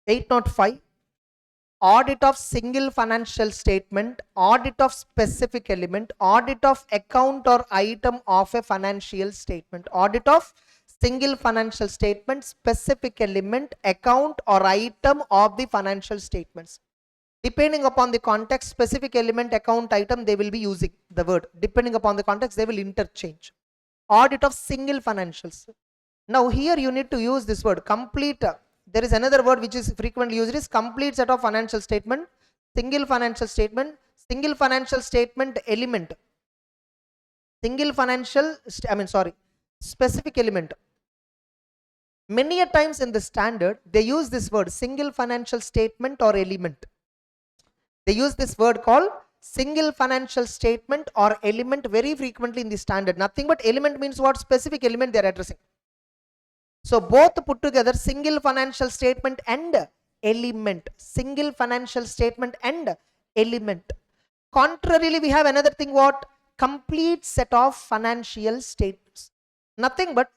805. Audit of single financial statement, audit of specific element, audit of account or item of a financial statement. Audit of single financial statement, specific element, account or item of the financial statements. Depending upon the context, specific element, account, item, they will be using the word. Depending upon the context, they will interchange. Audit of single financials. Now here you need to use this word complete. There is another word which is frequently used, is complete set of financial statement, single financial statement, single financial statement element, single financial, specific element. Many a times in the standard, they use this word single financial statement or element. They use this word called single financial statement or element very frequently in the standard. Nothing but element means what? Specific element they are addressing. So both put together, single financial statement and element. Single financial statement and element. Contrarily, we have another thing, what? Complete set of financial statements. Nothing but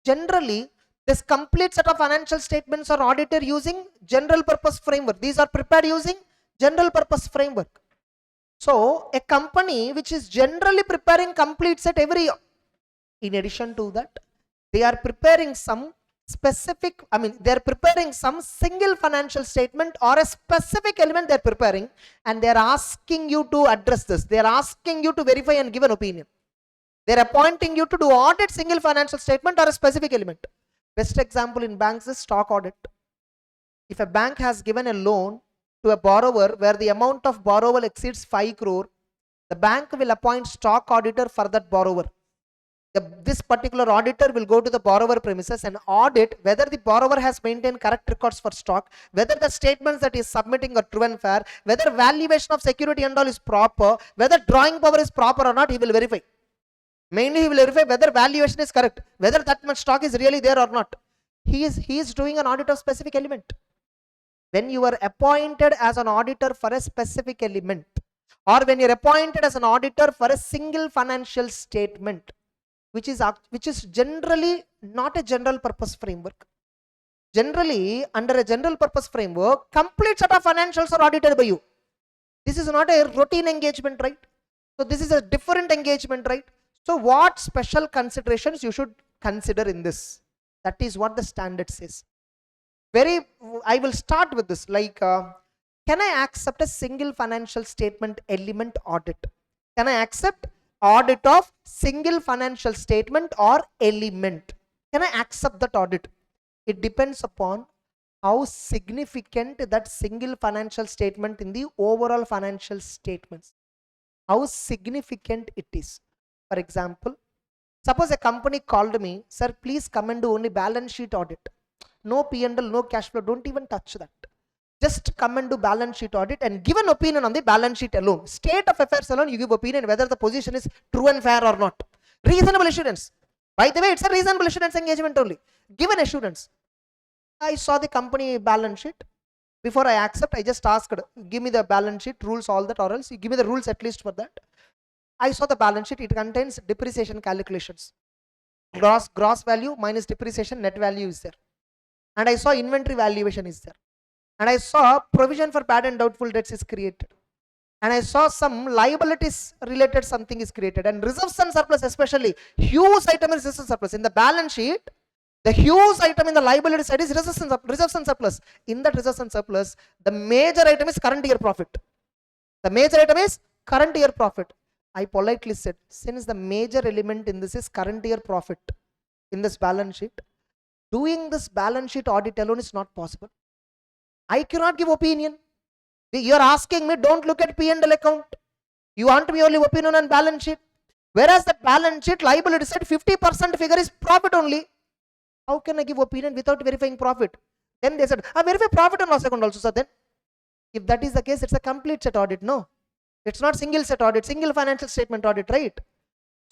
generally this complete set of financial statements are audited using general purpose framework. These are prepared using general purpose framework. So a company which is generally preparing complete set every year, in addition to that, they are preparing some specific, they are preparing some single financial statement or a specific element they are preparing, and they are asking you to address this. They are asking you to verify and give an opinion. They are appointing you to do audit single financial statement or a specific element. Best example in banks is stock audit. If a bank has given a loan to a borrower where the amount of borrower exceeds 5 crore, the bank will appoint stock auditor for that borrower. This particular auditor will go to the borrower premises and audit whether the borrower has maintained correct records for stock, whether the statements that he is submitting are true and fair, whether valuation of security and all is proper, whether drawing power is proper or not, he will verify. Mainly he will verify whether valuation is correct, whether that much stock is really there or not. He is doing an audit of specific element. When you are appointed as an auditor for a specific element, or when you are appointed as an auditor for a single financial statement, which is generally not a general purpose framework. Generally, under a general purpose framework, complete set of financials are audited by you. This is not a routine engagement, right? So this is a different engagement, right? So what special considerations you should consider in this? That is what the standard says. I will start with this, like, can I accept a single financial statement element audit? Can I accept audit of single financial statement or element? Can I accept that audit? It depends upon how significant that single financial statement in the overall financial statements, how significant it is. For example, suppose a company called me, sir, please come and do only balance sheet audit. No P&L, no cash flow, don't even touch that. Just come and do balance sheet audit and give an opinion on the balance sheet alone. State of affairs alone, you give opinion whether the position is true and fair or not. Reasonable assurance. By the way, it's a reasonable assurance engagement only. Give an assurance. I saw the company balance sheet. Before I accept, I just asked, give me the balance sheet, rules, all that, or else you give me the rules at least for that. I saw the balance sheet, it contains depreciation calculations. Gross value minus depreciation, net value is there. And I saw inventory valuation is there. And I saw provision for bad and doubtful debts is created. And I saw some liabilities related something is created. And reserves and surplus, especially, huge item is reserves and surplus. In the balance sheet, the huge item in the liability side is reserves and surplus. In that reserves and surplus, the major item is current year profit. The major item is current year profit. I politely said, since the major element in this is current year profit in this balance sheet, doing this balance sheet audit alone is not possible. I cannot give opinion. You are asking me, don't look at P&L account. You want me only opinion on balance sheet. Whereas the balance sheet liability said 50% figure is profit only. How can I give opinion without verifying profit? Then they said, verify profit and loss account also, sir. Then, if that is the case, it's a complete set audit. No, it's not single set audit, single financial statement audit, right?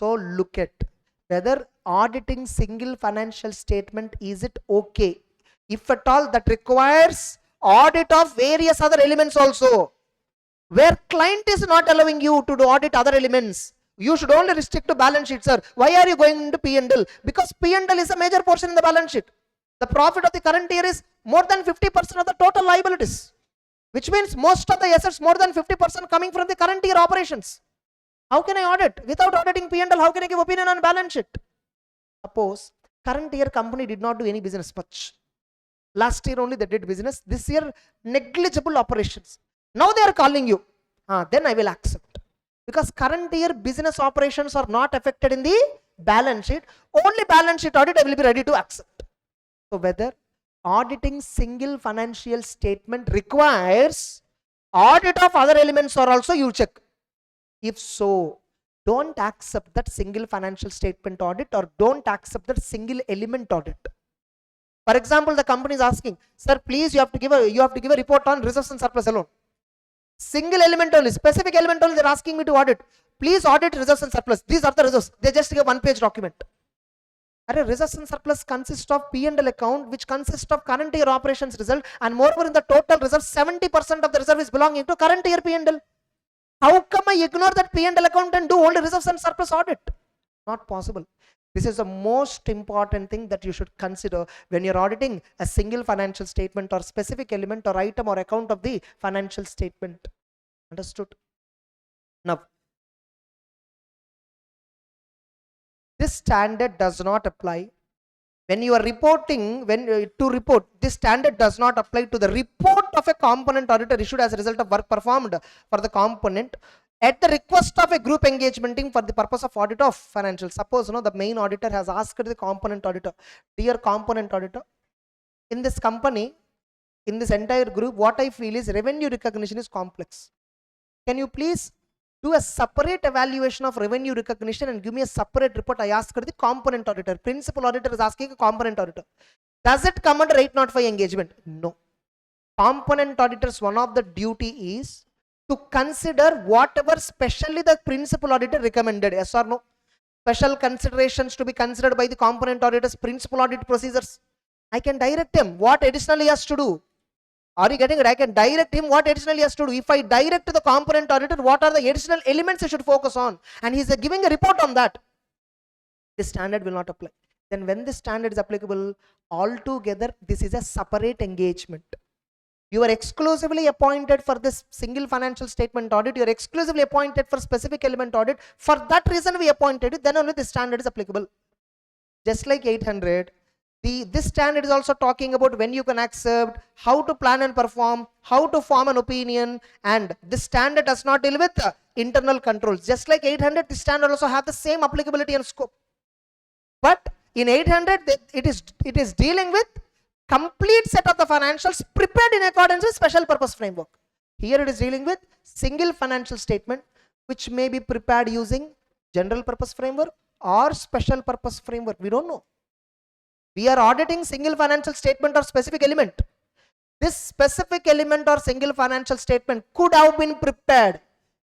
So look at whether auditing single financial statement, is it okay? If at all, that requires audit of various other elements also. Where client is not allowing you to do audit other elements, you should only restrict to balance sheet, sir. Why are you going into P&L? Because P&L is a major portion in the balance sheet. The profit of the current year is more than 50% of the total liabilities, which means most of the assets more than 50% coming from the current year operations. How can I audit? Without auditing P&L, how can I give opinion on balance sheet? Suppose current year company did not do any business much. Last year only they did business. This year negligible operations. Now they are calling you. Then I will accept. Because current year business operations are not affected in the balance sheet. Only balance sheet audit I will be ready to accept. So whether auditing single financial statement requires audit of other elements or also you check. If so, don't accept that single financial statement audit or don't accept that single element audit. For example, the company is asking, sir, please you have to give a report on reserves and surplus alone. Single element only, specific element only, they're asking me to audit. Please audit reserves and surplus. These are the reserves. They just give one-page document. Reserves and surplus consist of P&L account, which consists of current year operations result, and moreover in the total reserve, 70% of the reserve is belonging to current year P&L. How come I ignore that P&L account and do only reserves and surplus audit? Not possible. This is the most important thing that you should consider when you're auditing a single financial statement or specific element or item or account of the financial statement. Understood? Now, this standard does not apply when you are reporting, to report. This standard does not apply to the report of a component auditor issued as a result of work performed for the component at the request of a group engagement team for the purpose of audit of financials. Suppose the main auditor has asked the component auditor, dear component auditor, in this company, in this entire group, what I feel is revenue recognition is complex. Can you please do a separate evaluation of revenue recognition and give me a separate report? I asked the component auditor. Principal auditor is asking a component auditor. Does it come under 805 engagement? No. Component auditors, one of the duty is to consider whatever specially the principal auditor recommended. Yes or no? Special considerations to be considered by the component auditors, principal audit procedures. I can direct him what additionally he has to do. Are you getting it? I can direct him what additionally he has to do. If I direct to the component auditor what are the additional elements he should focus on, and he is giving a report on that, this standard will not apply. Then when this standard is applicable, altogether this is a separate engagement. You are exclusively appointed for this single financial statement audit. You are exclusively appointed for specific element audit. For that reason we appointed it. Then only this standard is applicable. Just like 800, this standard is also talking about when you can accept, how to plan and perform, how to form an opinion, and this standard does not deal with internal controls. Just like 800, this standard also have the same applicability and scope. But in 800, it is dealing with complete set of the financials prepared in accordance with special purpose framework. Here it is dealing with single financial statement which may be prepared using general purpose framework or special purpose framework. We don't know. We are auditing single financial statement or specific element. This specific element or single financial statement could have been prepared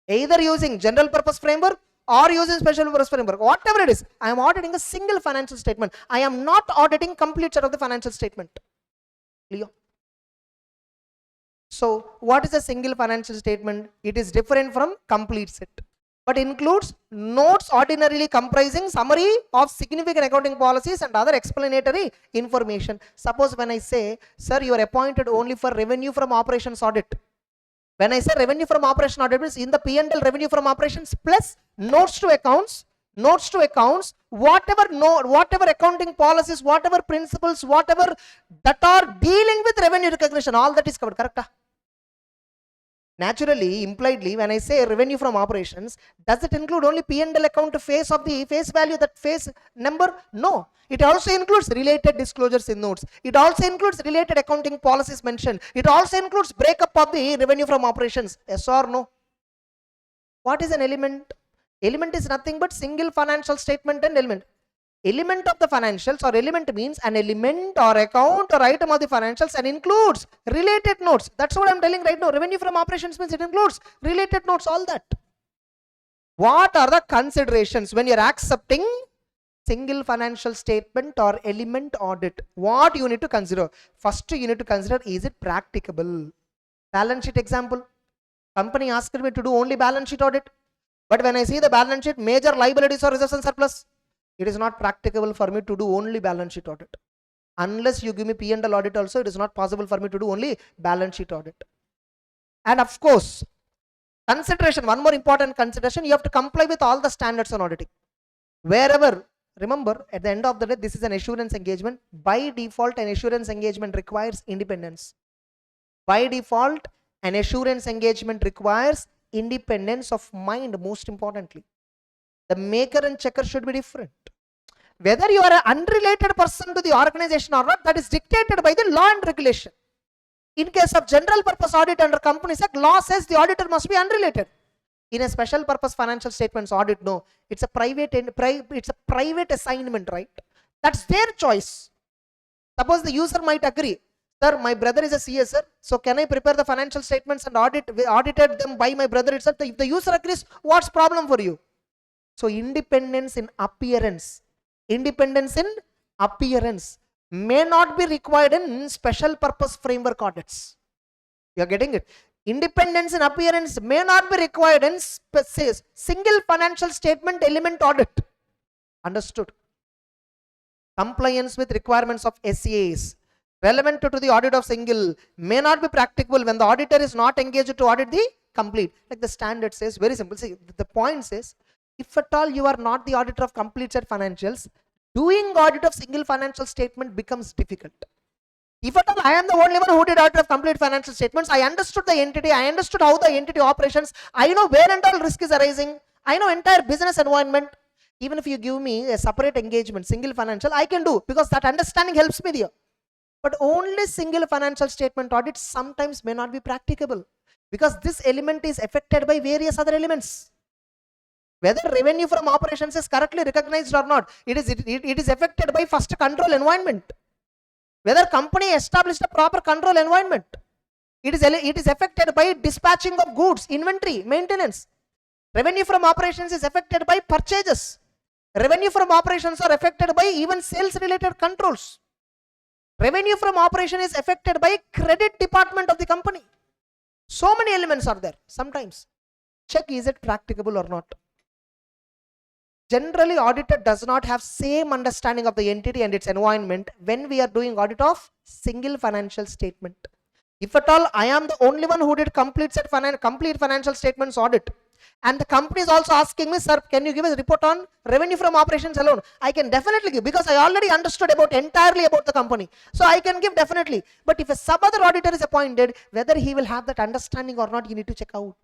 either using general purpose framework or using special purpose framework. Whatever it is, I am auditing a single financial statement. I am not auditing complete set of the financial statement. Clear? So what is a single financial statement? It is different from complete set, but includes notes ordinarily comprising summary of significant accounting policies and other explanatory information. Suppose when I say, sir, you are appointed only for revenue from operations audit. When I say revenue from operation audit, means in the P&L revenue from operations plus notes to accounts, whatever accounting policies, whatever principles, whatever that are dealing with revenue recognition, all that is covered. Correct? Naturally, impliedly, when I say revenue from operations, does it include only P&L account face of the face value, that face number? No. It also includes related disclosures in notes. It also includes related accounting policies mentioned. It also includes breakup of the revenue from operations. Yes or no? What is an element? Element is nothing but single financial statement and element. Element of the financials or element means an element or account or item of the financials and includes related notes. That's what I'm telling right now. Revenue from operations means it includes related notes, all that. What are the considerations when you're accepting single financial statement or element audit? What you need to consider? First, you need to consider, is it practicable? Balance sheet example. Company asked me to do only balance sheet audit. But when I see the balance sheet, major liabilities or reserves and surplus, it is not practicable for me to do only balance sheet audit. Unless you give me P&L audit also, it is not possible for me to do only balance sheet audit. And of course, consideration, one more important consideration, you have to comply with all the standards on auditing. Wherever, remember, at the end of the day, this is an assurance engagement. By default, an assurance engagement requires independence. By default, an assurance engagement requires independence of mind, most importantly. The maker and checker should be different. Whether you are an unrelated person to the organization or not, that is dictated by the law and regulation. In case of general purpose audit under Companies Act, law says the auditor must be unrelated. In a special purpose financial statements audit, no, it's a private assignment, right? That's their choice. Suppose the user might agree, sir, my brother is a CSR, so can I prepare the financial statements and audited them by my brother itself? If the user agrees, what's problem for you? So independence in appearance may not be required in special purpose framework audits. You are getting it? Independence in appearance may not be required in single financial statement element audit. Understood? Compliance with requirements of SCAs relevant to the audit of single may not be practicable when the auditor is not engaged to audit the complete. Like the standard says, very simple. See, the point says, if at all you are not the auditor of complete set financials, doing audit of single financial statement becomes difficult. If at all I am the only one who did audit of complete financial statements, I understood the entity, I understood how the entity operations, I know where and all risk is arising, I know entire business environment. Even if you give me a separate engagement, single financial, I can do, because that understanding helps me there. But only single financial statement audit sometimes may not be practicable, because this element is affected by various other elements. Whether revenue from operations is correctly recognized or not, it is affected by first control environment. Whether company established a proper control environment, it is affected by dispatching of goods, inventory, maintenance. Revenue from operations is affected by purchases. Revenue from operations are affected by even sales related controls. Revenue from operation is affected by credit department of the company. So many elements are there. Sometimes check, is it practicable or not? Generally, auditor does not have same understanding of the entity and its environment when we are doing audit of single financial statement. If at all I am the only one who did complete financial statements audit, and the company is also asking me, sir, can you give us a report on revenue from operations alone? I can definitely give, because I already understood entirely about the company. So I can give definitely. But if a sub other auditor is appointed, whether he will have that understanding or not, you need to check out.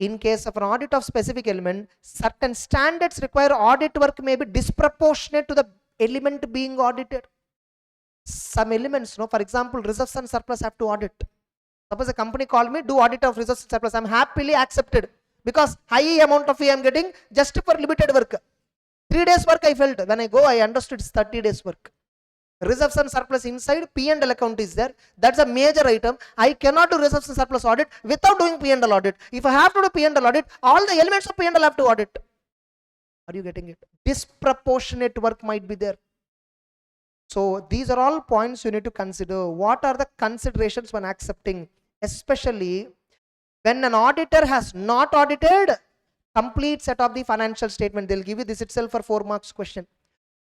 In case of an audit of specific element, certain standards require audit work may be disproportionate to the element being audited. Some elements, for example, reserves and surplus have to audit. Suppose a company called me, do audit of reserves and surplus. I'm happily accepted, because high amount of fee I'm getting just for limited work. 3 days work I felt. When I go, I understood it's 30 days work. Reserves and surplus inside, P&L account is there. That's a major item. I cannot do reserves and surplus audit without doing P&L audit. If I have to do P&L audit, all the elements of P&L have to audit. Are you getting it? Disproportionate work might be there. So these are all points you need to consider. What are the considerations when accepting? Especially when an auditor has not audited complete set of the financial statement. They'll give you this itself for 4 marks question.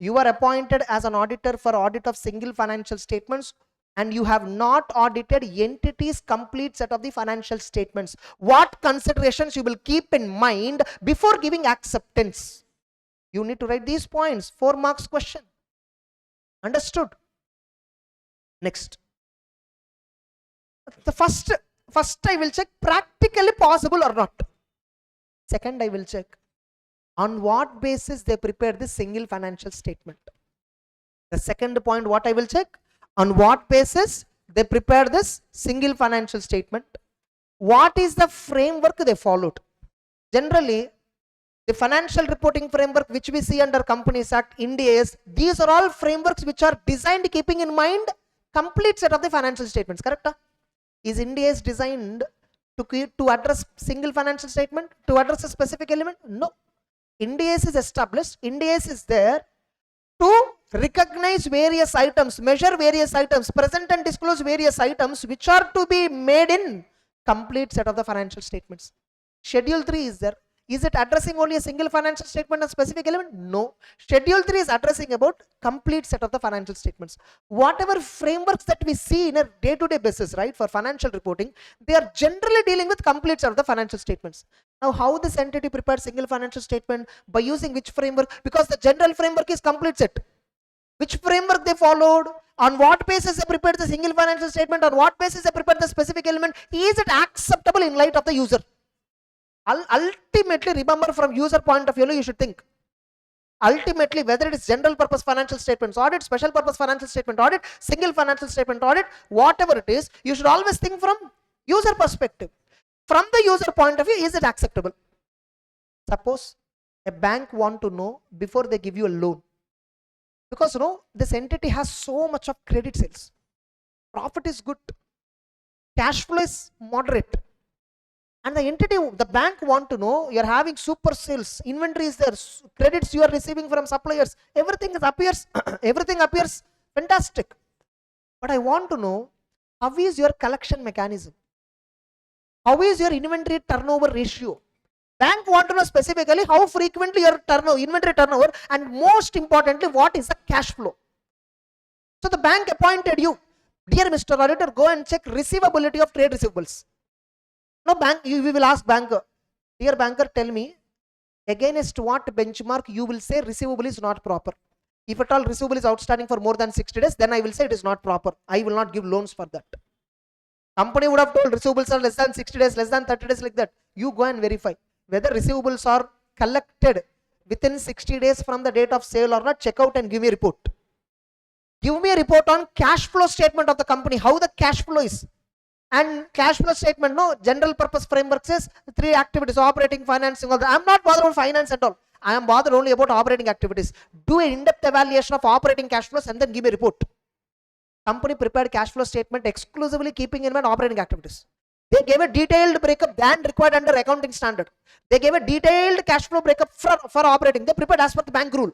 You are appointed as an auditor for audit of single financial statements, and you have not audited entities complete set of the financial statements. What considerations you will keep in mind before giving acceptance? You need to write these points. 4 marks question. Understood? Next. The first I will check practically possible or not. Second, I will check on what basis they prepare this single financial statement. The second point, what I will check, on what basis they prepare this single financial statement. What is the framework they followed? Generally, the financial reporting framework which we see under Companies Act, Ind AS, these are all frameworks which are designed keeping in mind complete set of the financial statements. Correct? Is Ind AS designed to address single financial statement, to address a specific element? No. Ind AS is established. Ind AS is there to recognize various items, measure various items, present and disclose various items which are to be made in complete set of the financial statements. Schedule 3 is there. Is it addressing only a single financial statement and specific element? No. Schedule 3 is addressing about complete set of the financial statements. Whatever frameworks that we see in a day-to-day basis, right, for financial reporting, they are generally dealing with complete set of the financial statements. Now, how this entity prepared single financial statement, by using which framework? Because the general framework is complete set. Which framework they followed, on what basis they prepared the single financial statement, on what basis they prepared the specific element, is it acceptable in light of the user? Ultimately, remember, from user point of view, you should think. Ultimately, whether it is general purpose financial statements audit, special purpose financial statement audit, single financial statement audit, whatever it is, you should always think from user perspective. From the user point of view, is it acceptable? Suppose a bank want to know before they give you a loan, because this entity has so much of credit sales, profit is good, cash flow is moderate, and the entity, the bank want to know, you're having super sales, inventory is there, credits you are receiving from suppliers, everything appears everything appears fantastic, but I want to know, how is your collection mechanism, how is your inventory turnover ratio? Bank want to know specifically how frequently your inventory turnover, and most importantly, what is the cash flow. So the bank appointed you, dear Mr. Auditor, go and check receivability of trade receivables. No, we will ask banker, dear banker, tell me against what benchmark you will say receivable is not proper. If at all receivable is outstanding for more than 60 days, then I will say it is not proper. I will not give loans for that. Company would have told receivables are less than 60 days, less than 30 days, like that. You go and verify whether receivables are collected within 60 days from the date of sale or not. Check out and give me a report. Give me a report on cash flow statement of the company, how the cash flow is. And cash flow statement, general purpose framework says 3 activities: operating, financing, all that. I'm not bothered about finance at all. I am bothered only about operating activities. Do an in-depth evaluation of operating cash flows and then give me a report. Company prepared cash flow statement exclusively keeping in mind operating activities. They gave a detailed breakup than required under accounting standard. They gave a detailed cash flow breakup for operating. They prepared as per the bank rule.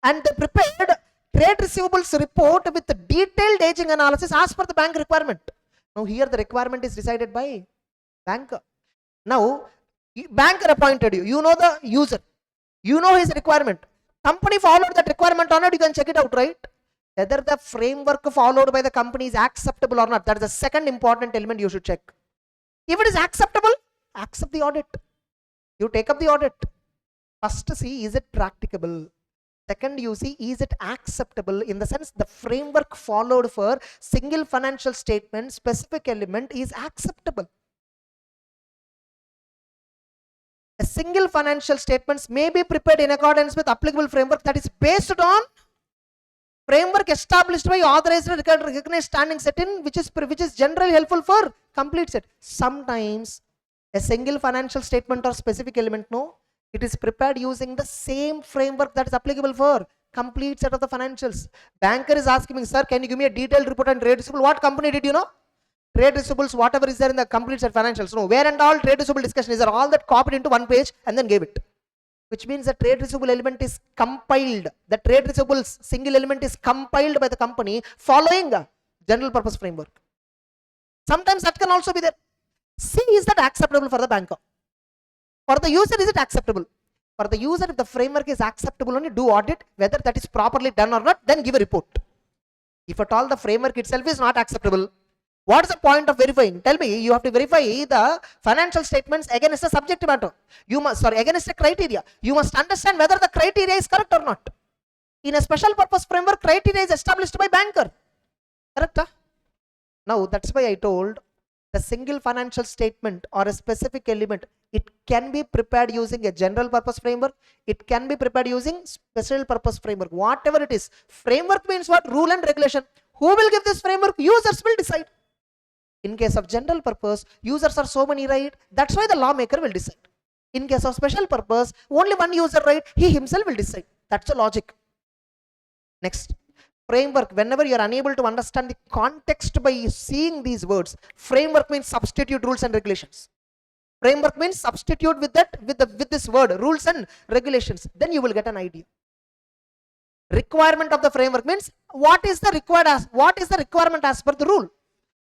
And they prepared trade receivables report with the detailed aging analysis as per the bank requirement. Now here the requirement is decided by banker. Now banker appointed you, you know the user, you know his requirement. Company followed that requirement or not, you can check it out, right? Whether the framework followed by the company is acceptable or not, that is the second important element you should check. If it is acceptable, accept the audit. You take up the audit. First see, is it practicable? Second, you see, is it acceptable, in the sense the framework followed for single financial statement, specific element is acceptable. A single financial statements may be prepared in accordance with applicable framework that is based on framework established by authorized recognized standing set in, which is generally helpful for complete set. Sometimes a single financial statement or specific element, it is prepared using the same framework that is applicable for complete set of the financials. Banker is asking me, sir, can you give me a detailed report on trade receivable? What company did you know? Trade receivables, whatever is there in the complete set financials. No, where and all trade receivable discussion is there, all that copied into one page and then gave it. Which means the trade receivable element is compiled. The trade receivables single element is compiled by the company following a general purpose framework. Sometimes that can also be there. See, is that acceptable for the banker? For the user, is it acceptable? For the user, if the framework is acceptable, only do audit, whether that is properly done or not, then give a report. If at all the framework itself is not acceptable, what is the point of verifying? Tell me, you have to verify the financial statements against a subject matter. Against a criteria. You must understand whether the criteria is correct or not. In a special purpose framework, criteria is established by banker. Correct? Now, that's why I told the single financial statement or a specific element, it can be prepared using a general purpose framework. It can be prepared using special purpose framework. Whatever it is. Framework means what? Rule and regulation. Who will give this framework? Users will decide. In case of general purpose, users are so many, right? That's why the lawmaker will decide. In case of special purpose, only one user, right? He himself will decide. That's the logic. Next. Framework, whenever you are unable to understand the context by seeing these words, framework means substitute rules and regulations. Framework means substitute with that, with this word, rules and regulations. Then you will get an idea. Requirement of the framework means what is the requirement as per the rule.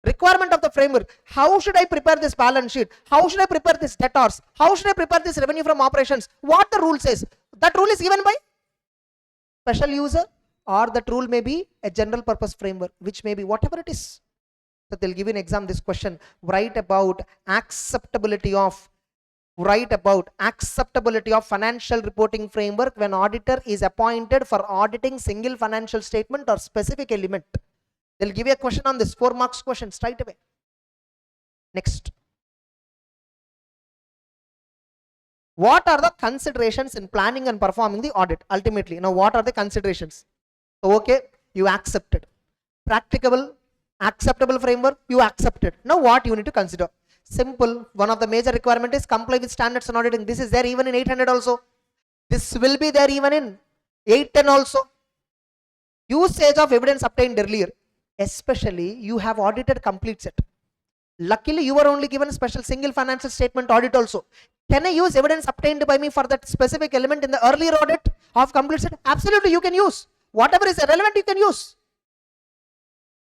Requirement of the framework. How should I prepare this balance sheet? How should I prepare this debtors? How should I prepare this revenue from operations? What the rule says? That rule is given by special user, or that rule may be a general purpose framework, which may be whatever it is. So they'll give you an exam this question. Write about acceptability of financial reporting framework when auditor is appointed for auditing single financial statement or specific element. They'll give you a question on this, 4 marks question straight away. Next. What are the considerations in planning and performing the audit? Ultimately, now what are the considerations? So, okay, you accepted. Practicable, acceptable framework, you accepted. Now what you need to consider? Simple. One of the major requirement is comply with standards and auditing. This is there even in 800 also. This will be there even in 810 also. Usage of evidence obtained earlier. Especially you have audited complete set. Luckily you were only given a special single financial statement audit also. Can I use evidence obtained by me for that specific element in the earlier audit of complete set? Absolutely, you can use. Whatever is relevant you can use.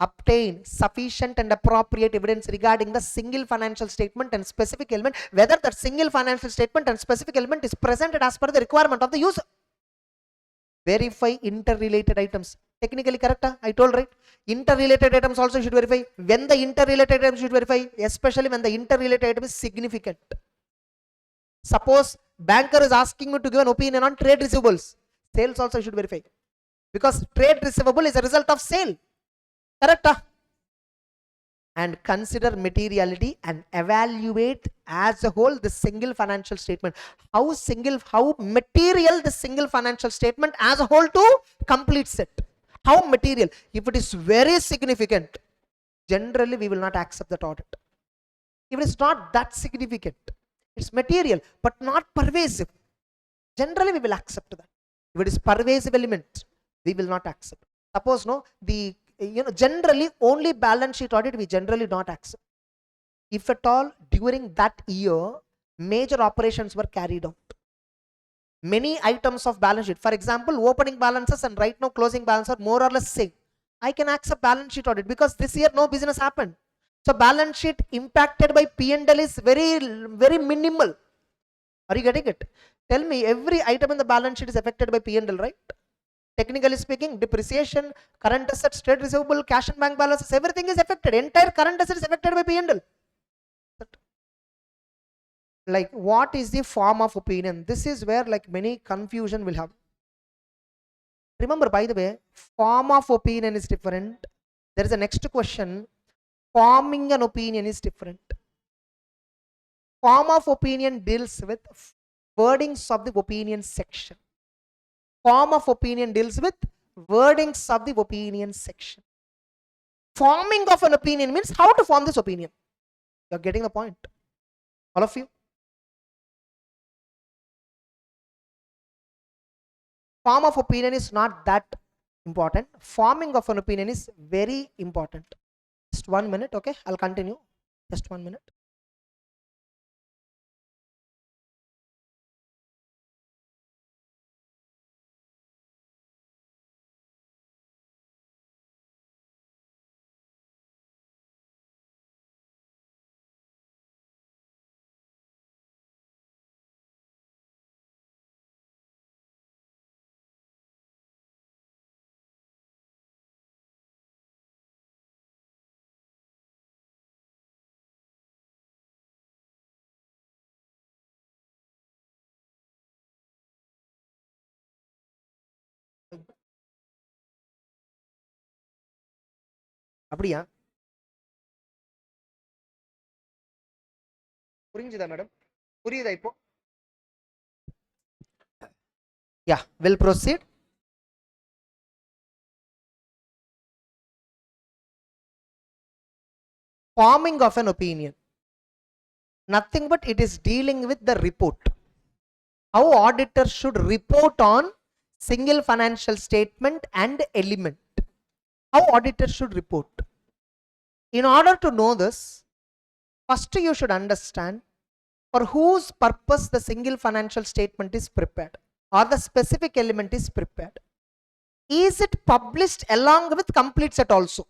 Obtain sufficient and appropriate evidence regarding the single financial statement and specific element, whether that single financial statement and specific element is presented as per the requirement of the user. Verify interrelated items. Technically correct, I told right? Interrelated items also you should verify. When the interrelated items you should verify, especially when the interrelated item is significant. Suppose banker is asking me to give an opinion on trade receivables. Sales also you should verify. Because trade receivable is a result of sale. Correct? And consider materiality and evaluate as a whole the single financial statement. How material the single financial statement as a whole to complete set. How material? If it is very significant, generally we will not accept that audit. If it is not that significant, it's material but not pervasive, generally we will accept that. If it is pervasive element, we will not accept. Suppose generally only balance sheet audit we generally not accept. If at all during that year major operations were carried out, many items of balance sheet, for example opening balances and right now closing balance are more or less same, I can accept balance sheet audit because this year no business happened. So balance sheet impacted by P&L is very minimal. Are you getting it? Tell me, every item in the balance sheet is affected by P&L, right? Technically speaking, depreciation, current assets, trade receivable, cash and bank balances, everything is affected. Entire current asset is affected by P&L. Like, what is the form of opinion? This is where like many confusion will have. Remember, by the way, form of opinion is different. There is a next question. Forming an opinion is different. Form of opinion deals with wordings of the opinion section. Form of opinion deals with wordings of the opinion section. Forming of an opinion means how to form this opinion. You're getting the point, all of you? Form of opinion is not that important. Forming of an opinion is very important. Just 1 minute, okay? I'll continue. Just 1 minute. அப்படியா? புரிஞ்சுதா madam? புரியுதா இப்போ? Yeah, we'll proceed. Forming of an opinion, nothing but it is dealing with the report. How auditor should report on single financial statement and element. How auditor should report. In order to know this, first you should understand for whose purpose the single financial statement is prepared or the specific element is prepared. Is it published along with complete set also?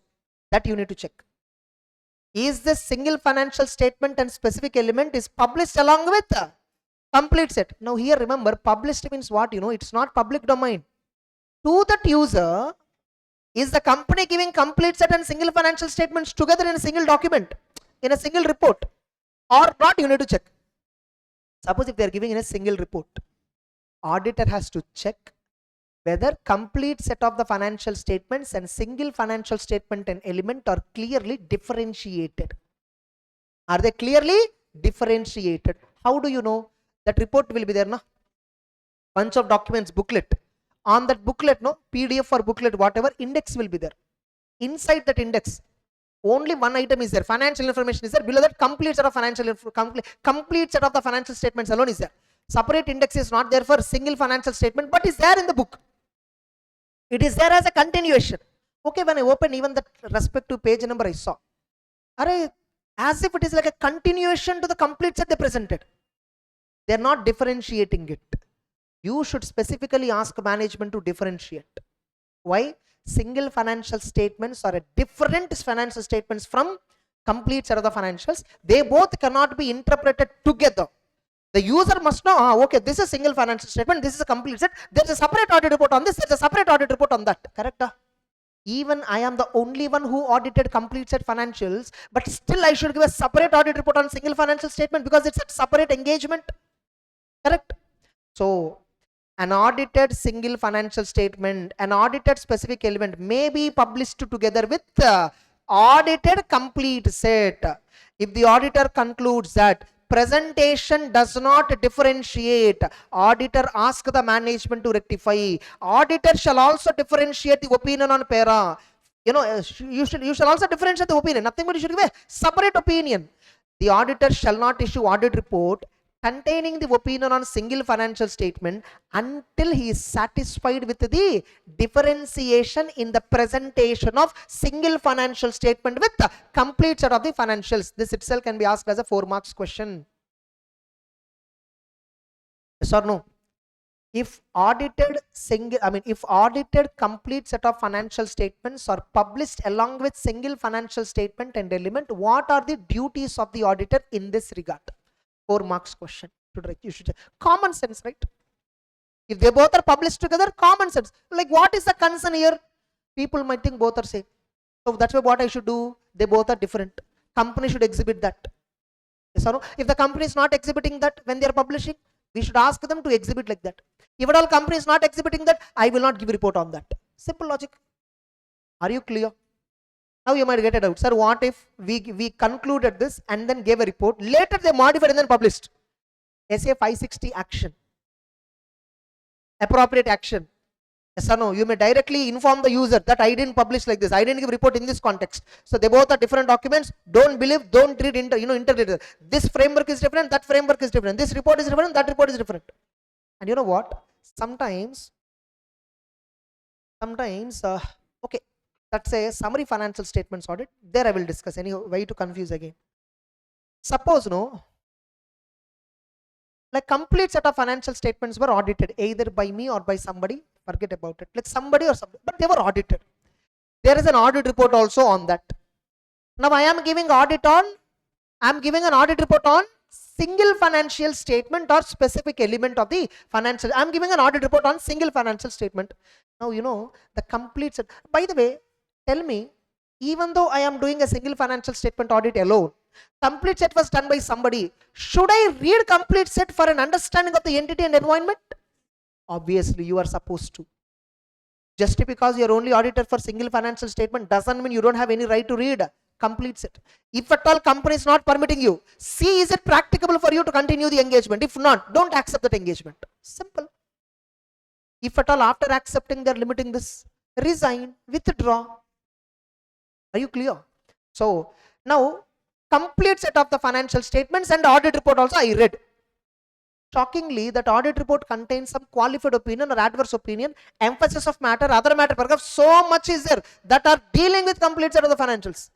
That you need to check. is this single financial statement and specific element is published along with complete set. Now here remember, published means what? It's not public domain. To that user, is the company giving complete set and single financial statements together in a single document, in a single report, or not? You need to check. Suppose if they are giving in a single report, auditor has to check whether complete set of the financial statements and single financial statement and element are clearly differentiated. Are they clearly differentiated? How do you know? That report will be there, no? Bunch of documents, booklet. On that booklet, no, PDF or booklet, whatever, index will be there. Inside that index, only one item is there. Financial information is there. Below that, complete set of complete set of the financial statements alone is there. Separate index is not there for single financial statement, but is there in the book. It is there as a continuation. Okay, when I open even that respective page number, I saw, as if it is like a continuation to the complete set they presented. They are not differentiating it. You should specifically ask management to differentiate. Why? Single financial statements are a different financial statements from complete set of the financials. They both cannot be interpreted together. The user must know, okay, this is single financial statement, this is a complete set, there's a separate audit report on this, there's a separate audit report on that. Correct? Even I am the only one who audited complete set financials, but still I should give a separate audit report on single financial statement because it's a separate engagement. Correct? So, an audited single financial statement, an audited specific element may be published together with audited complete set. If the auditor concludes that presentation does not differentiate, auditor asks the management to rectify. Auditor shall also differentiate the opinion on para. You shall also differentiate the opinion. Nothing but you should give a separate opinion. The auditor shall not issue audit report containing the opinion on single financial statement until he is satisfied with the differentiation in the presentation of single financial statement with the complete set of the financials. This itself can be asked as a 4 marks question. Yes or no? If audited complete set of financial statements are published along with single financial statement and element, what are the duties of the auditor in this regard? 4 marks question. You should check. Common sense, right? If they both are published together, common sense. Like, what is the concern here? People might think both are same. So that's why what I should do? They both are different. Company should exhibit that. Yes or no? If the company is not exhibiting that when they are publishing, we should ask them to exhibit like that. If at all company is not exhibiting that, I will not give a report on that. Simple logic. Are you clear? Now you might get it out. Sir, what if we concluded this and then gave a report, later they modified and then published? SA 560 action. Appropriate action. Yes or no? You may directly inform the user that I didn't publish like this. I didn't give report in this context. So they both are different documents. Don't believe, don't read, interpret. This framework is different, that framework is different. This report is different, that report is different. And you know what? Sometimes, okay, let's say summary financial statements audit. There I will discuss. Any way to confuse again. Suppose, like complete set of financial statements were audited either by me or by somebody. Forget about it. Like somebody or somebody, but they were audited. There is an audit report also on that. Now I am giving an audit report on single financial statement or specific element of the financial. I am giving an audit report on single financial statement. Now the complete set. By the way, tell me, even though I am doing a single financial statement audit alone, complete set was done by somebody. Should I read complete set for an understanding of the entity and environment? Obviously, you are supposed to. Just because you are only auditor for single financial statement doesn't mean you don't have any right to read complete set. If at all company is not permitting you, see is it practicable for you to continue the engagement. If not, don't accept that engagement. Simple. If at all after accepting they are limiting this, resign, withdraw. Are you clear? So now complete set of the financial statements and audit report also I read. Shockingly, that audit report contains some qualified opinion or adverse opinion, emphasis of matter, other matter paragraph, so much is there that are dealing with complete set of the financials.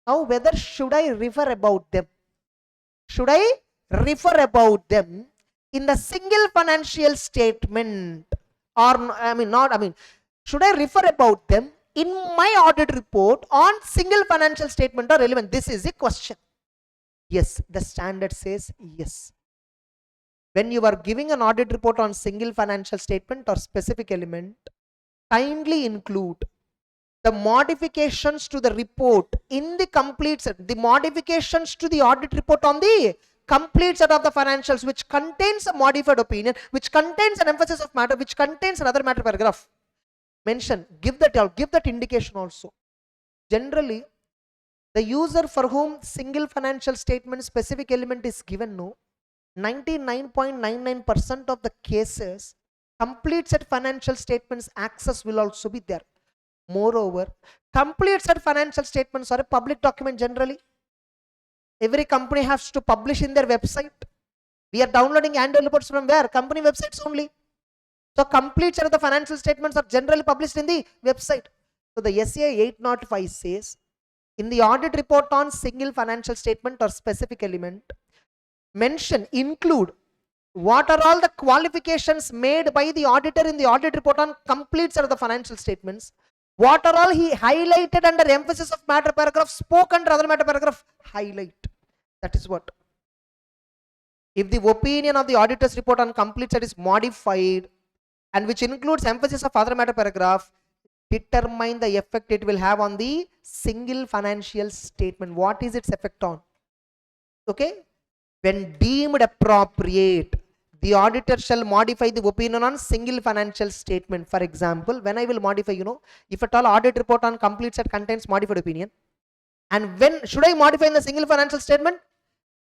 Now whether should I refer about them? Should I refer about them in the single financial statement or should I refer about them in my audit report on single financial statement are relevant? This is a question. Yes, the standard says yes. When you are giving an audit report on single financial statement or specific element, kindly include the modifications to the report in the complete set, the modifications to the audit report on the complete set of the financials, which contains a modified opinion, which contains an emphasis of matter, which contains another matter paragraph. Mention, give that indication also. Generally, the user for whom single financial statement specific element is given, no, 99.99% of the cases, complete set financial statements access will also be there. Moreover, complete set financial statements are a public document generally. Every company has to publish in their website. We are downloading annual reports from where? Company websites only. So complete set of the financial statements are generally published in the website. So the SCI 805 says, in the audit report on single financial statement or specific element, mention, include what are all the qualifications made by the auditor in the audit report on complete set of the financial statements. What are all he highlighted under emphasis of matter paragraph, spoke under other matter paragraph, highlight. That is what. If the opinion of the auditor's report on complete set is modified and which includes emphasis of other matter paragraph, determine the effect it will have on the single financial statement. What is its effect on? Okay. When deemed appropriate, the auditor shall modify the opinion on single financial statement. For example, when I will modify, if at all audit report on complete set contains modified opinion, and when should I modify in the single financial statement?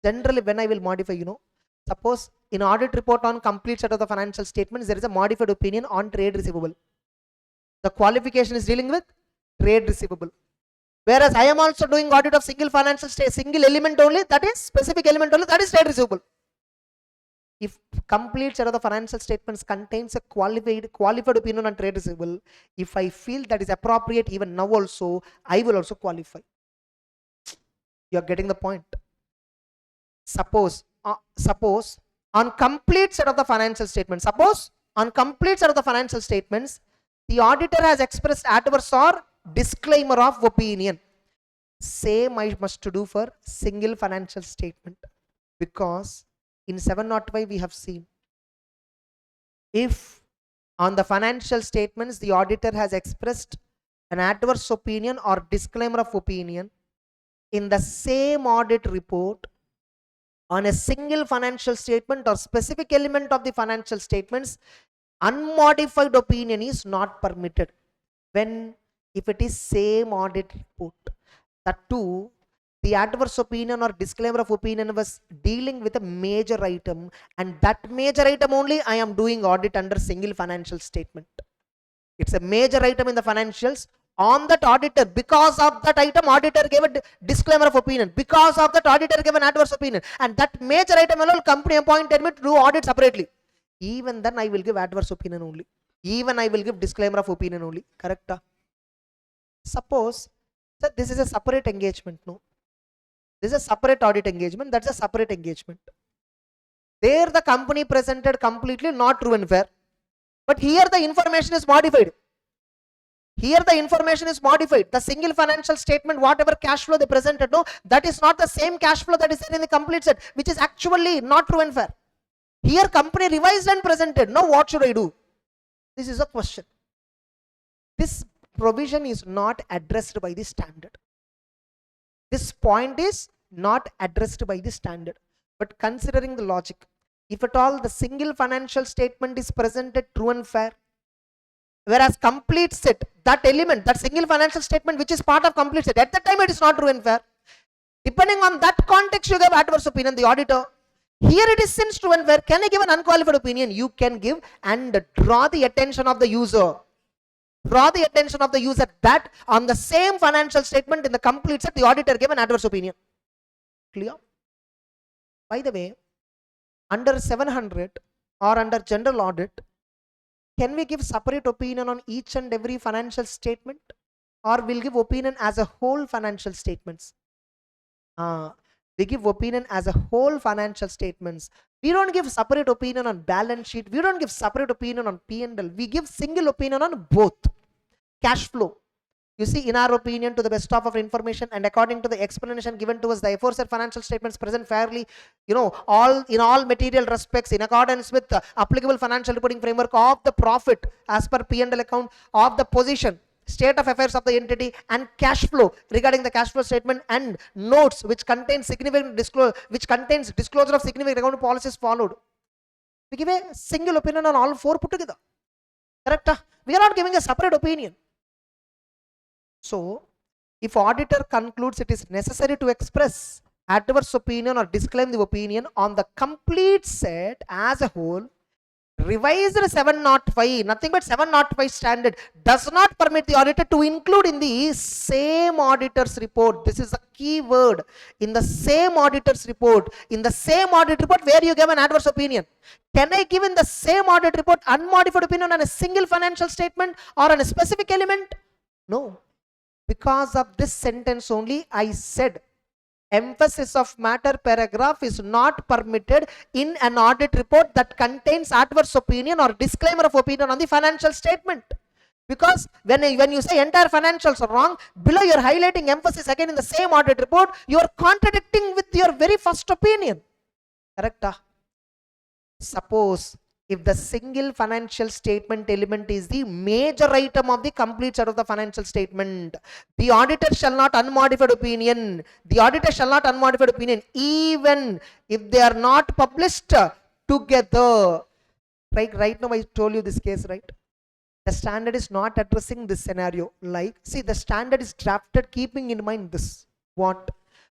Generally, when I will modify, suppose in audit report on complete set of the financial statements, there is a modified opinion on trade receivable. The qualification is dealing with trade receivable. Whereas I am also doing audit of single financial single element only, that is specific element only, that is trade receivable. If complete set of the financial statements contains a qualified opinion on trade receivable, if I feel that is appropriate even now also, I will also qualify. You are getting the point. Suppose on complete set of the financial statements, the auditor has expressed adverse or disclaimer of opinion. Same I must do for single financial statement, because in 705 we have seen, if on the financial statements the auditor has expressed an adverse opinion or disclaimer of opinion, in the same audit report on a single financial statement or specific element of the financial statements, unmodified opinion is not permitted. When? If it is same audit report. That too, the adverse opinion or disclaimer of opinion was dealing with a major item, and that major item only I am doing audit under single financial statement. It's a major item in the financials. On that auditor, because of that item, auditor gave a disclaimer of opinion. Because of that, auditor gave an adverse opinion. And that major item alone, company appointed me to do audit separately. Even then, I will give adverse opinion only. Even I will give disclaimer of opinion only. Correct? Suppose that this is a separate engagement. No, this is a separate audit engagement. That's a separate engagement. There, the company presented completely not true and fair. But here, the information is modified. Here the information is modified. The single financial statement, whatever cash flow they presented, no, that is not the same cash flow that is there in the complete set, which is actually not true and fair. Here company revised and presented. Now what should I do? This is a question. This provision is not addressed by the standard. This point is not addressed by the standard. But considering the logic, if at all the single financial statement is presented true and fair, whereas complete set, that element, that single financial statement which is part of complete set, at that time it is not true and fair. Depending on that context, you give adverse opinion, the auditor. Here it is since true and fair. Can I give an unqualified opinion? You can give, and draw the attention of the user. Draw the attention of the user that on the same financial statement in the complete set, the auditor gave an adverse opinion. Clear? By the way, under 700 or under general audit, can we give separate opinion on each and every financial statement, or will give opinion as a whole financial statements? We give opinion as a whole financial statements. We don't give separate opinion on balance sheet. We don't give separate opinion on P&L. We give single opinion on both. Cash flow. You see, in our opinion, to the best of our information and according to the explanation given to us, the aforesaid financial statements present fairly, all in all material respects in accordance with the applicable financial reporting framework of the profit as per P&L account of the position, state of affairs of the entity, and cash flow regarding the cash flow statement, and notes which contains disclosure of significant accounting policies followed. We give a single opinion on all four put together. Correct? We are not giving a separate opinion. So, if auditor concludes it is necessary to express adverse opinion or disclaim the opinion on the complete set as a whole, revised 705, nothing but 705 standard does not permit the auditor to include in the same auditor's report. This is a key word. In the same auditor's report, where you give an adverse opinion, can I give in the same audit report unmodified opinion on a single financial statement or on a specific element? No. Because of this sentence only, I said emphasis of matter paragraph is not permitted in an audit report that contains adverse opinion or disclaimer of opinion on the financial statement. Because when you say entire financials are wrong, below you're highlighting emphasis again in the same audit report, you are contradicting with your very first opinion. Correct? Suppose if the single financial statement element is the major item of the complete set of the financial statement, the auditor shall not unmodified opinion. Even if they are not published together. Right now I told you this case, right? The standard is not addressing this scenario. Like, see, the standard is drafted keeping in mind this.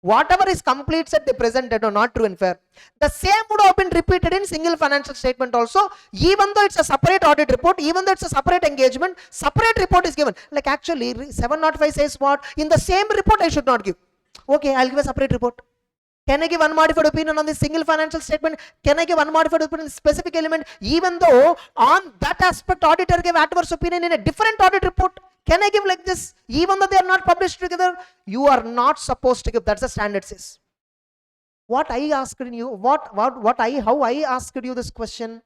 Whatever is complete set they presented or not true and fair, the same would have been repeated in single financial statement also, even though it's a separate audit report, even though it's a separate engagement, separate report is given. Like actually 705 says what? In the same report I should not give. Okay, I'll give a separate report. Can I give unmodified opinion on the single financial statement? Can I give unmodified opinion on the specific element, even though on that aspect auditor gave adverse opinion in a different audit report? Can I give like this, even though they are not published together? You are not supposed to give. That's the standard says. What I asked you, how I asked you this question,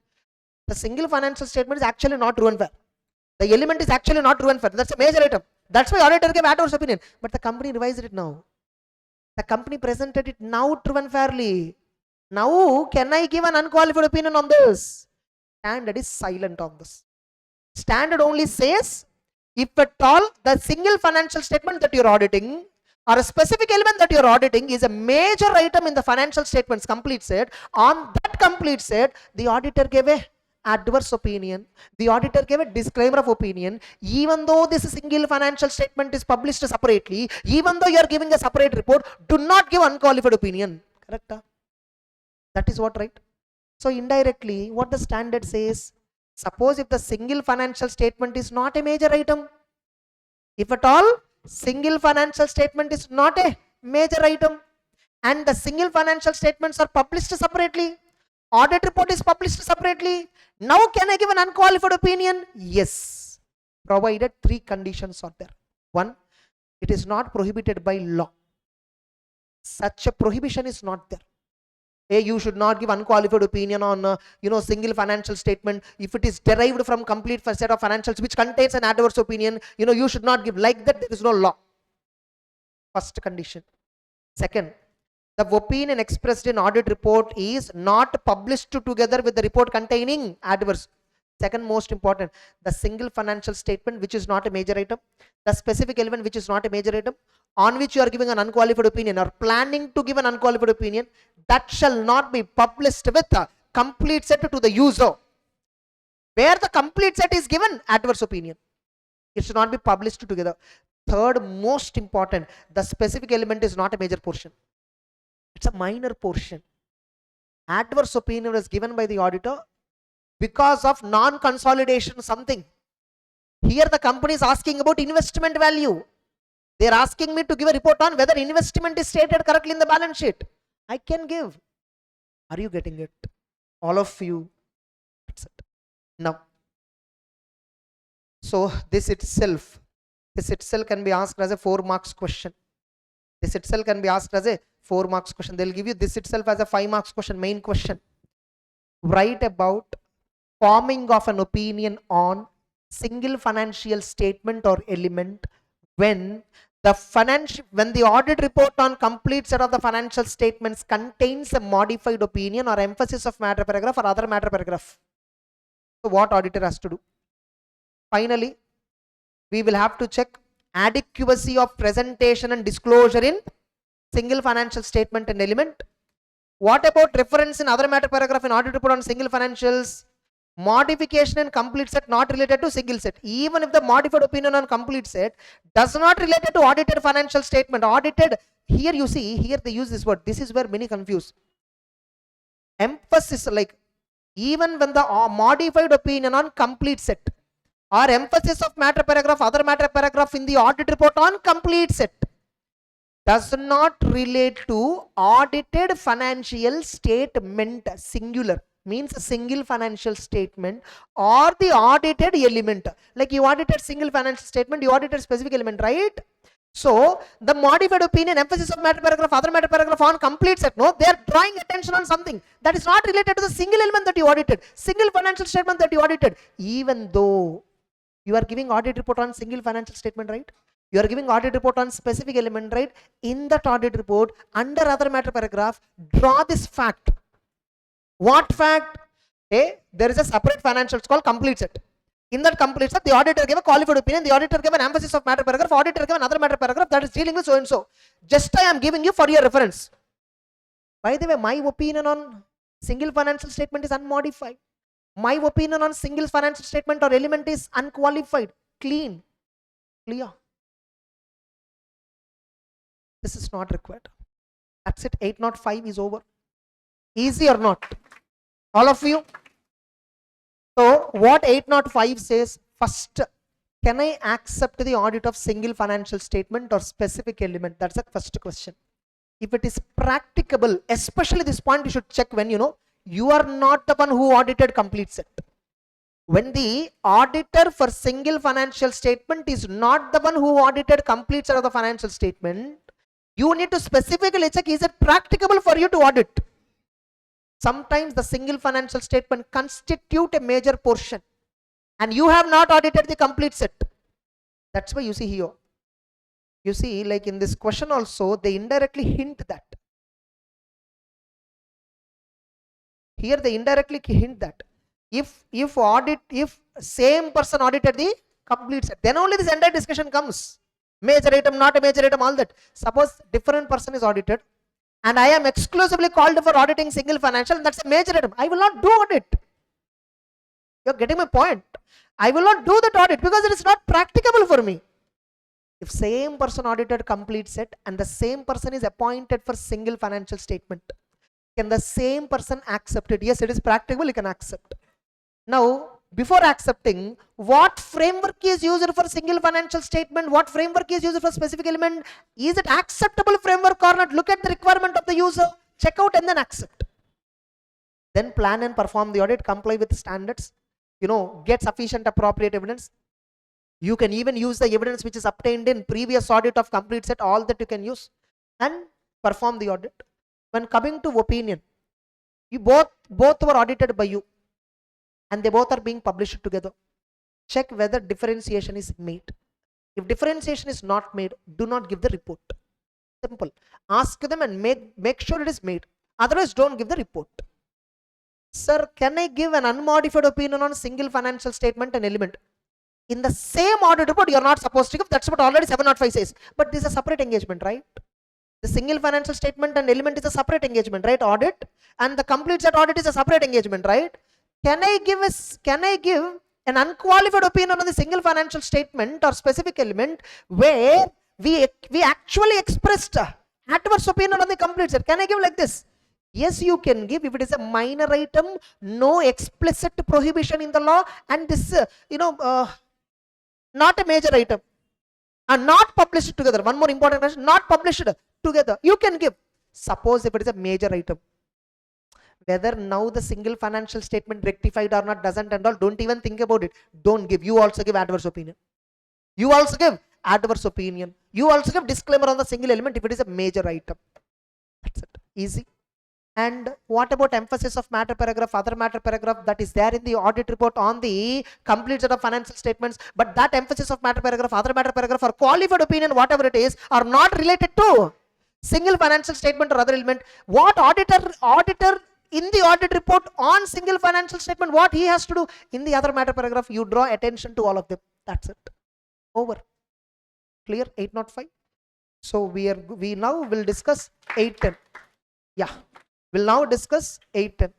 the single financial statement is actually not true and fair. The element is actually not true and fair. That's a major item. That's why auditor gave adverse opinion. But the company revised it now. The company presented it now true and fairly. Now, can I give an unqualified opinion on this? Standard is silent on this. Standard only says, if at all the single financial statement that you're auditing or a specific element that you're auditing is a major item in the financial statements complete set, on that complete set, the auditor gave a adverse opinion, the auditor gave a disclaimer of opinion, even though this single financial statement is published separately, even though you are giving a separate report, do not give unqualified opinion. Correct? That is what, right? So indirectly, what the standard says, suppose if the single financial statement is not a major item, if at all single financial statement is not a major item, and the single financial statements are published separately, audit report is published separately, now can I give an unqualified opinion? Yes, provided three conditions are there. One, it is not prohibited by law. Such a prohibition is not there. You should not give unqualified opinion on single financial statement if it is derived from complete set of financials which contains an adverse opinion. You should not give like that. There is no law. First condition. Second, the opinion expressed in audit report is not published together with the report containing adverse. Second most important, the single financial statement which is not a major item, the specific element which is not a major item, on which you are giving an unqualified opinion or planning to give an unqualified opinion, that shall not be published with a complete set to the user. Where the complete set is given, adverse opinion, it should not be published together. Third most important, the specific element is not a major portion. It's a minor portion. Adverse opinion was given by the auditor because of non-consolidation something. Here the company is asking about investment value. They are asking me to give a report on whether investment is stated correctly in the balance sheet. I can give. Are you getting it? All of you. That's it. Now, so this itself can be asked as a 4 marks question. This itself can be asked as a 4 marks question. They'll give you this itself as a 5 marks question, main question. Write about forming of an opinion on single financial statement or element when the audit report on complete set of the financial statements contains a modified opinion or emphasis of matter paragraph or other matter paragraph. So what auditor has to do? Finally, we will have to check adequacy of presentation and disclosure in single financial statement and element. What about reference in other matter paragraph in audit report on single financials? Modification in complete set not related to single set. Even if the modified opinion on complete set does not related to audited financial statement, audited, here you see, here they use this word. This is where many confuse. Emphasis, like even when the modified opinion on complete set or emphasis of matter paragraph, other matter paragraph in the audit report on complete set does not relate to audited financial statement, singular, means a single financial statement or the audited element. Like you audited single financial statement, you audited specific element, right? So the modified opinion, emphasis of matter paragraph, other matter paragraph on complete set, no, they are drawing attention on something that is not related to the single element that you audited, single financial statement that you audited, even though you are giving audit report on single financial statement, right? You are giving audit report on specific element, right? In that audit report, under other matter paragraph, draw this fact. What fact? Hey, there is a separate financial, it's called complete set. In that complete set, the auditor gave a qualified opinion, the auditor gave an emphasis of matter paragraph, auditor gave another matter paragraph that is dealing with so and so. Just I am giving you for your reference. By the way, my opinion on single financial statement is unmodified. My opinion on single financial statement or element is unqualified, clean, clear. This is not required. That's it. 805 is over. Easy or not? All of you? So what 805 says, first, can I accept the audit of single financial statement or specific element? That's the first question. If it is practicable, especially this point you should check when you are not the one who audited complete set. When the auditor for single financial statement is not the one who audited complete set of the financial statement, you need to specifically check, is it practicable for you to audit? Sometimes the single financial statement constitute a major portion and you have not audited the complete set. That's why you see here. You see, like in this question also, they indirectly hint that. Here they indirectly hint that. If same person audited the complete set, then only this entire discussion comes. Major item, not a major item, all that. Suppose different person is audited and I am exclusively called for auditing single financial, and that's a major item. I will not do audit. You're getting my point. I will not do that audit because it is not practicable for me. If same person audited complete set and the same person is appointed for single financial statement, can the same person accept it? Yes, it is practicable, you can accept. Now, before accepting, what framework is used for single financial statement? What framework is used for specific element? Is it acceptable framework or not? Look at the requirement of the user, check out and then accept. Then plan and perform the audit, comply with standards, get sufficient appropriate evidence. You can even use the evidence which is obtained in previous audit of complete set, all that you can use, and perform the audit. When coming to opinion, you both were audited by you and they both are being published together. Check whether differentiation is made. If differentiation is not made, do not give the report. Simple. Ask them and make sure it is made. Otherwise, don't give the report. Sir, can I give an unmodified opinion on single financial statement and element? In the same audit report, you are not supposed to give. That's what already 705 says. But this is a separate engagement, right? The single financial statement and element is a separate engagement, right? Audit, and the complete set audit is a separate engagement, right? Can I give an unqualified opinion on the single financial statement or specific element where we actually expressed adverse opinion on the complete set? Can I give like this? Yes, you can give if it is a minor item, no explicit prohibition in the law, and this not a major item, and not published together. One more important question, not published together. You can give. Suppose if it is a major item, whether now the single financial statement rectified or not doesn't and all, don't even think about it. Don't give. You also give adverse opinion. You also give adverse opinion. You also give disclaimer on the single element if it is a major item. That's it. Easy. And what about emphasis of matter paragraph, other matter paragraph that is there in the audit report on the complete set of financial statements, but that emphasis of matter paragraph, other matter paragraph, or qualified opinion, whatever it is, are not related to single financial statement or other element. What auditor in the audit report on single financial statement, what he has to do in the other matter paragraph, you draw attention to all of them. That's it. Over. Clear? 805. So we now will discuss 810. Yeah, we'll now discuss 810.